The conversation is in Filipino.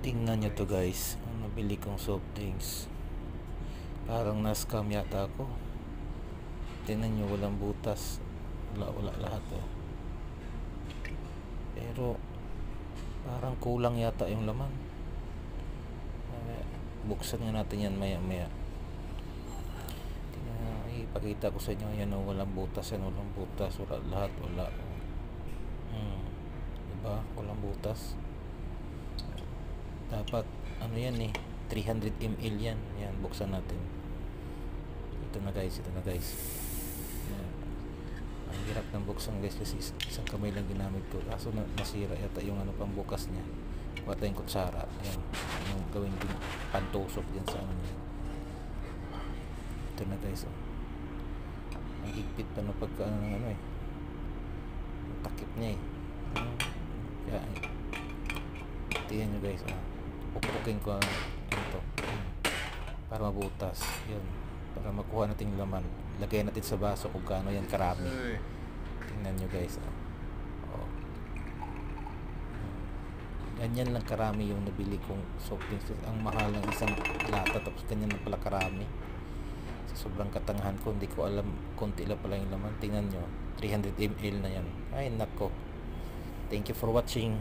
Tingnan nyo to guys, ang nabili kong soft drinks. Parang na-scam yata ako. Tingnan nyo, walang butas. Wala lahat oh. Pero parang kulang yata yung laman. Buksan nga natin yan maya maya. Ipakita ko sa inyo yan oh, walang butas yan, walang butas. Wala lahat, wala. Diba? Walang butas. Dapat ano yan eh, 300 ml yan. Yan, buksan natin. Ito na guys. Yan. Ang hirap ng buksan guys kasi isang kamay lang ginamit ko. Kaso nasira yata yung ano pang bukas niya. Kuha tayong kutsara. Yan. Yung gawin din pantusok dyan sa ano niya. Ito na guys oh. Ang higpit pa na pagka ano eh. Ang takip niya eh. Kaya tingnan nyo guys ah. Pupukin ko ito para mabutas yun, para makuha natin yung laman. Lagay natin sa baso kung gaano yan karami. Tingnan nyo guys oh. Ganyan lang karami yung nabili kong soft drinks. Ang mahal ng isang lata tapos ganyan lang pala karami. Sa sobrang katangahan ko, hindi ko alam konti lang pala yung laman. Tingnan nyo, 300 ml na yan. Ay nako, thank you for watching.